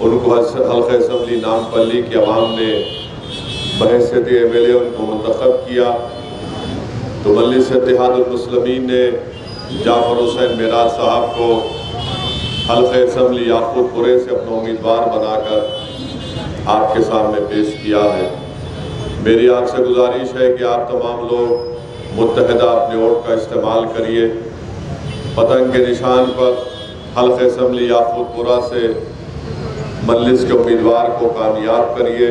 ان کو حلقہ اسمبلی نامپلی کی عوام نے بحیثیت MLA ان کو منتخب کیا، تو مجلس اتحاد المسلمین نے جعفر حسین معراج صاحب کو حلقہ اسمبلی یاقوت پورے سے اپنا امیدوار بنا کر آپ کے سامنے پیش کیا ہے۔ میری آپ سے گزارش ہے کہ آپ تمام لوگ متحدہ اپنے ووٹ کا استعمال کریے، پتنگ کے نشان پر حلقہ اسمبلی یاقوت پورہ سے مجلس کے امیدوار کو کامیاب کریے،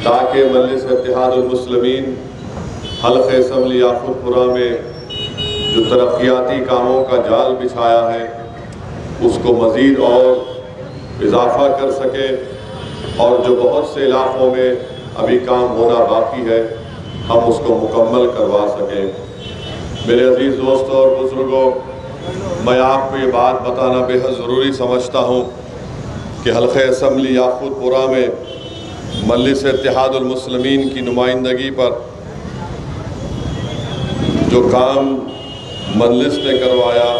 تاکہ مجلس اتحاد المسلمین حلقہ اسمبلی یاقوت پورہ میں جو ترقیاتی کاموں کا جال بچھایا ہے اس کو مزید اور اضافہ کر سکے، اور جو بہت سے علاقوں میں ابھی کام ہونا باقی ہے ہم اس کو مکمل کروا سکیں۔ میرے عزیز دوستوں اور بزرگوں، میں آپ کو یہ بات بتانا بے حد ضروری سمجھتا ہوں کہ حلقہ اسمبلی یاقوت پورہ میں مجلس اتحاد المسلمین کی نمائندگی پر جو کام مجلس نے کروایا،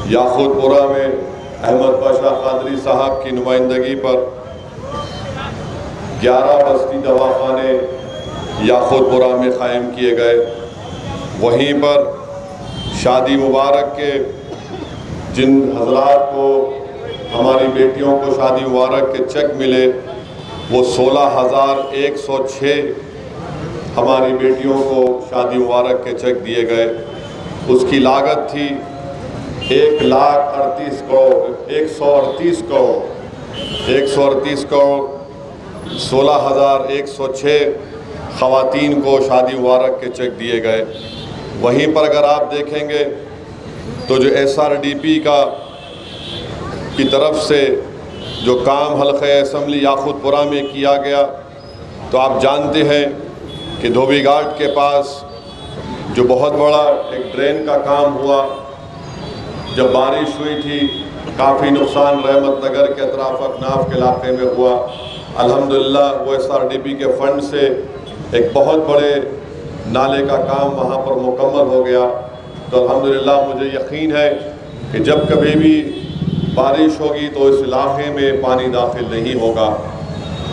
یاقوت پورہ میں احمد پاشا قادری صاحب کی نمائندگی پر 11 بستی دواخانے یاقوت پورہ میں قائم کیے گئے، وہیں پر شادی مبارک کے جن حضرات کو ہماری بیٹیوں کو شادی مبارک کے چیک ملے وہ 16,106 ہماری بیٹیوں کو شادی مبارک کے چیک دیے گئے۔ اس کی لاگت تھی 1,38 کروڑ 16,106 خواتین کو شادی مبارک کے چیک دیے گئے۔ وہیں پر اگر آپ دیکھیں گے تو جو SRDP کی طرف سے جو کام حلقہ اسمبلی یاقوت پورہ میں کیا گیا، تو آپ جانتے ہیں کہ دھوبی گھاٹ کے پاس جو بہت بڑا ایک ڈرین کا کام ہوا، جب بارش ہوئی تھی کافی نقصان رحمت نگر کے اطراف اکناف کے علاقے میں ہوا۔ الحمدللہ وہ SRDP کے فنڈ سے ایک بہت بڑے نالے کا کام وہاں پر مکمل ہو گیا۔ تو الحمدللہ مجھے یقین ہے کہ جب کبھی بھی بارش ہوگی تو اس علاقے میں پانی داخل نہیں ہوگا۔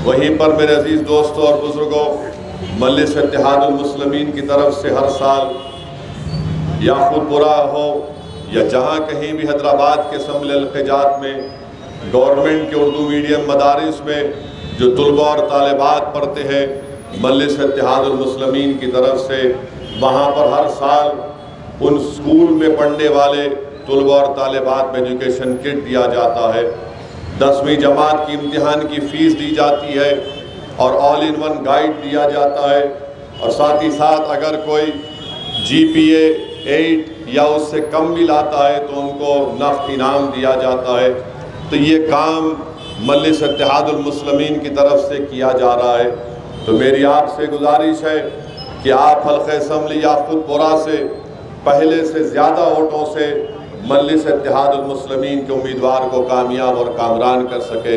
وہیں پر میرے عزیز دوستوں اور بزرگوں، مجلس اتحاد المسلمین کی طرف سے ہر سال یاقوت پورہ ہو یا جہاں کہیں بھی حیدرآباد کے اسمبلی الخجات میں گورنمنٹ کے اردو میڈیم مدارس میں جو طلباء اور طالبات پڑھتے ہیں، مجلس اتحاد المسلمین کی طرف سے وہاں پر ہر سال ان اسکول میں پڑھنے والے طلباء اور طالبات میں ایجوکیشن کٹ دیا جاتا ہے، 10ویں جماعت کی امتحان کی فیس دی جاتی ہے، اور آل ان ون گائیڈ دیا جاتا ہے، اور ساتھ ہی ساتھ اگر کوئی GPA 8 یا اس سے کم بھی لاتا ہے تو ان کو نقد انعام دیا جاتا ہے۔ تو یہ کام مجلس اتحاد المسلمین کی طرف سے کیا جا رہا ہے۔ تو میری آپ سے گزارش ہے کہ آپ حلقہ اسمبلی یاقوت پورہ سے پہلے سے زیادہ ووٹوں سے مجلس اتحاد المسلمین کے امیدوار کو کامیاب اور کامران کر سکے۔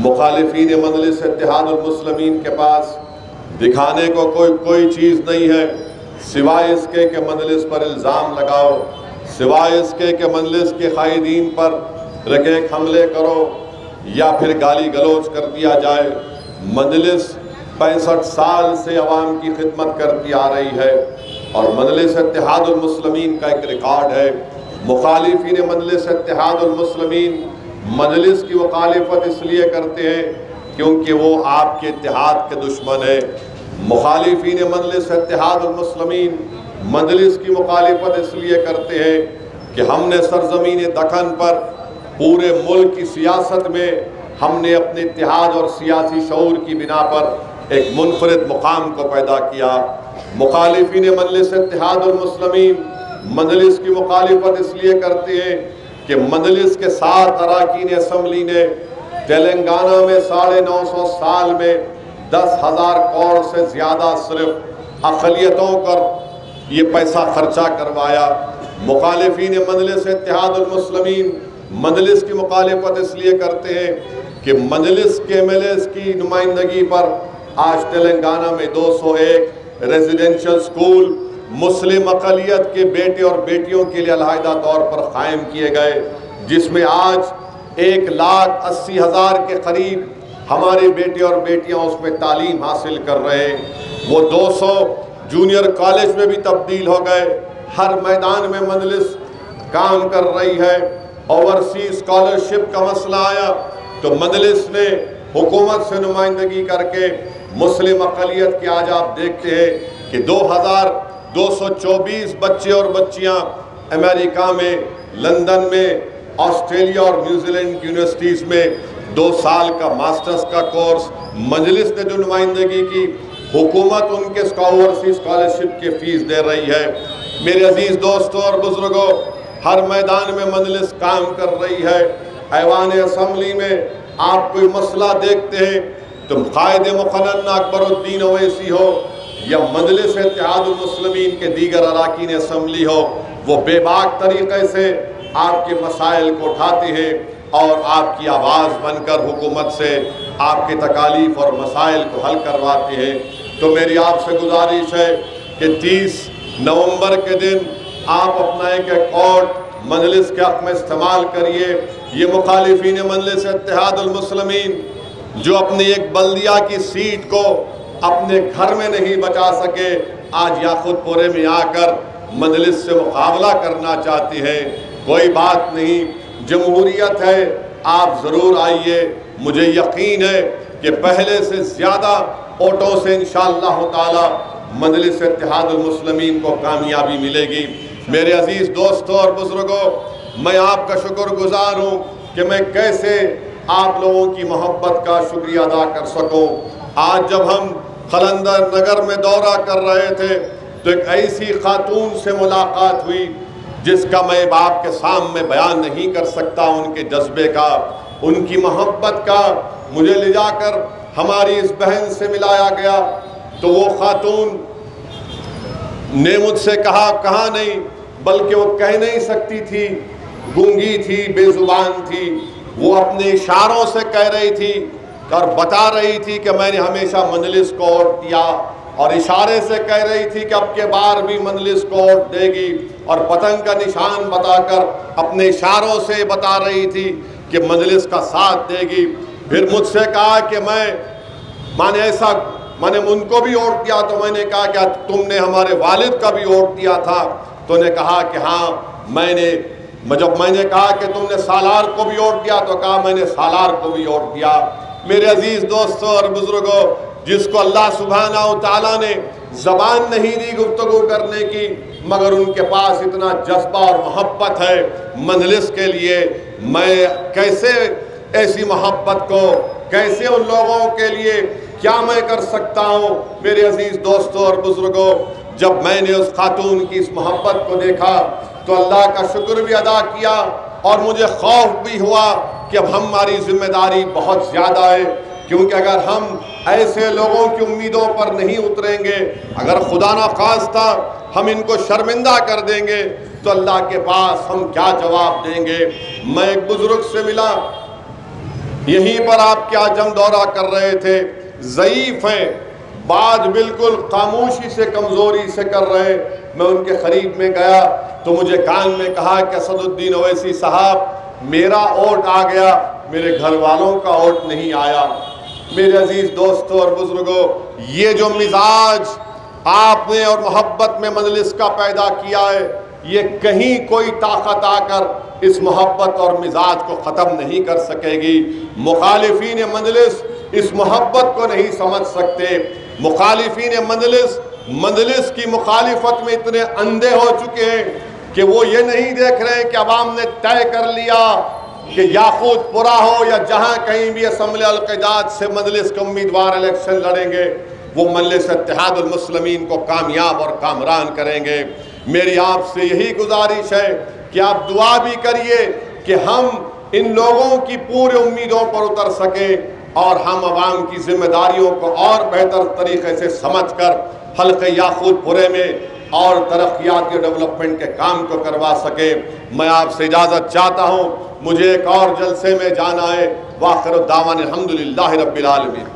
مخالفین مجلس اتحاد المسلمین کے پاس دکھانے کو کوئی چیز نہیں ہے سوائے اس کے کہ مجلس پر الزام لگاؤ، سوائے اس کے کہ مجلس کے قائدین پر رقیق حملے کرو یا پھر گالی گلوچ کر دیا جائے۔ مجلس 65 سال سے عوام کی خدمت کرتی آ رہی ہے، اور مجلس اتحاد المسلمین کا ایک ریکارڈ ہے۔ مخالفین مجلس اتحاد المسلمین مجلس کی مخالفت اس لیے کرتے ہیں کیونکہ وہ آپ کے اتحاد کے دشمن ہیں۔ مخالفین مجلس اتحاد المسلمین مجلس کی مخالفت اس لیے کرتے ہیں کہ ہم نے سرزمین دکن پر پورے ملک کی سیاست میں ہم نے اپنے اتحاد اور سیاسی شعور کی بنا پر ایک منفرد مقام کو پیدا کیا۔ مخالفین مجلس اتحاد المسلمین مجلس کی مخالفت اس لیے کرتے ہیں کہ مجلس کے 7 اراکین اسمبلی نے تلنگانہ میں 950 سال میں 10,000 کروڑ سے زیادہ صرف اقلیتوں پر یہ پیسہ خرچہ کروایا۔ مخالفین مجلس اتحاد المسلمین مجلس کی مخالفت اس لیے کرتے ہیں کہ مجلس کے MLAs کی نمائندگی پر آج تلنگانہ میں 201 ریزیڈنشل سکول مسلم اقلیت کے بیٹے اور بیٹیوں کے لیے علیحدہ طور پر قائم کیے گئے، جس میں آج 1,80,000 کے قریب ہمارے بیٹے اور بیٹیاں اس میں تعلیم حاصل کر رہے ہیں۔ وہ 200 جونیئر کالج میں بھی تبدیل ہو گئے۔ ہر میدان میں مجلس کام کر رہی ہے۔ اوورسیز اسکالرشپ کا مسئلہ آیا تو مجلس نے حکومت سے نمائندگی کر کے مسلم اقلیت کے آج آپ دیکھتے ہیں کہ 2,224 بچے اور بچیاں امریکہ میں، لندن میں، آسٹریلیا اور نیوزی لینڈ کی یونیورسٹیز میں 2 سال کا ماسٹرز کا کورس مجلس نے جو نمائندگی کی، حکومت ان کے اوورسیز اسکالرشپ کی فیس دے رہی ہے۔ میرے عزیز دوستوں اور بزرگوں، ہر میدان میں مجلس کام کر رہی ہے۔ ایوان اسمبلی میں آپ کوئی مسئلہ دیکھتے ہیں تو قائد مقنن اکبر الدین اویسی ہو یا مجلس اتحاد المسلمین کے دیگر اراکین اسمبلی ہو، وہ بے باک طریقے سے آپ کے مسائل کو اٹھاتے ہیں اور آپ کی آواز بن کر حکومت سے آپ کے تکالیف اور مسائل کو حل کرواتے ہیں۔ تو میری آپ سے گزارش ہے کہ 30 نومبر کے دن آپ اپنا ایک ووٹ مجلس کے حق میں استعمال کریے۔ یہ مخالفین مجلس اتحاد المسلمین جو اپنی ایک بلدیہ کی سیٹ کو اپنے گھر میں نہیں بچا سکے، آج یاقوت پورے میں آ کر مجلس سے مقابلہ کرنا چاہتے ہیں۔ کوئی بات نہیں، جمہوریت ہے، آپ ضرور آئیے۔ مجھے یقین ہے کہ پہلے سے زیادہ ووٹوں سے انشاءاللہ تعالی مجلس اتحاد المسلمین کو کامیابی ملے گی۔ میرے عزیز دوستوں اور بزرگوں، میں آپ کا شکر گزار ہوں کہ میں کیسے آپ لوگوں کی محبت کا شکریہ ادا کر سکوں۔ آج جب ہم قلندر نگر میں دورہ کر رہے تھے تو ایک ایسی خاتون سے ملاقات ہوئی جس کا میں آپ کے سامنے بیان نہیں کر سکتا، ان کے جذبے کا، ان کی محبت کا۔ مجھے لے جا کر ہماری اس بہن سے ملایا گیا تو وہ خاتون نے مجھ سے کہا نہیں، بلکہ وہ کہہ نہیں سکتی تھی، گونگی تھی، بے زبان تھی، وہ اپنے اشاروں سے کہہ رہی تھی اور بتا رہی تھی کہ میں نے ہمیشہ مجلس کو ووٹ دیا، اور اشارے سے کہہ رہی تھی کہ اب کے بار بھی مجلس کو ووٹ دے گی، اور پتنگ کا نشان بتا کر اپنے اشاروں سے بتا رہی تھی کہ مجلس کا ساتھ دے گی۔ پھر مجھ سے کہا کہ میں نے ان کو بھی ووٹ دیا، تو میں نے کہا کہ تم نے ہمارے والد کا بھی ووٹ دیا تھا؟ تو نے کہا کہ ہاں جب میں نے کہا کہ تم نے سالار کو بھی ووٹ دیا، تو کہا میں نے سالار کو بھی ووٹ دیا۔ میرے عزیز دوستوں اور بزرگوں، جس کو اللہ سبحانہ و تعالیٰ نے زبان نہیں دی گفتگو کرنے کی، مگر ان کے پاس اتنا جذبہ اور محبت ہے مجلس کے لیے، میں کیسے ایسی محبت کو، کیسے ان لوگوں کے لیے کیا میں کر سکتا ہوں؟ میرے عزیز دوستوں اور بزرگوں، جب میں نے اس خاتون کی اس محبت کو دیکھا تو اللہ کا شکر بھی ادا کیا، اور مجھے خوف بھی ہوا کہ اب ہماری ذمہ داری بہت زیادہ ہے، کیونکہ اگر ہم ایسے لوگوں کی امیدوں پر نہیں اتریں گے، اگر خدا نخواستہ ہم ان کو شرمندہ کر دیں گے تو اللہ کے پاس ہم کیا جواب دیں گے؟ میں ایک بزرگ سے ملا، یہیں پر آپ کیا جم دورہ کر رہے تھے، ضعیف ہیں، بات بالکل خاموشی سے، کمزوری سے کر رہے۔ میں ان کے قریب میں گیا تو مجھے کان میں کہا کہ اسد الدین اویسی صاحب، میرا ووٹ آ گیا، میرے گھر والوں کا ووٹ نہیں آیا۔ میرے عزیز دوستوں اور بزرگوں، یہ جو مزاج آپ نے اور محبت میں مجلس کا پیدا کیا ہے، یہ کہیں کوئی طاقت آ کر اس محبت اور مزاج کو ختم نہیں کر سکے گی۔ مخالفین مجلس اس محبت کو نہیں سمجھ سکتے۔ مخالفین مجلس کی مخالفت میں اتنے اندھے ہو چکے ہیں کہ وہ یہ نہیں دیکھ رہے کہ عوام نے طے کر لیا کہ یاقوت پورہ ہو یا جہاں کہیں بھی اسمبلی القیدات سے مجلس کے امیدوار الیکشن لڑیں گے، وہ مجلس اتحاد المسلمین کو کامیاب اور کامران کریں گے۔ میری آپ سے یہی گزارش ہے کہ آپ دعا بھی کریے کہ ہم ان لوگوں کی پورے امیدوں پر اتر سکیں اور ہم عوام کی ذمہ داریوں کو اور بہتر طریقے سے سمجھ کر حلقہ یاقوت پورے میں اور ترقیاتی ڈیولپمنٹ کے کام کو کروا سکے۔ میں آپ سے اجازت چاہتا ہوں، مجھے ایک اور جلسے میں جانا ہے۔ وآخر الدعوانا الحمدللہ رب العالمین۔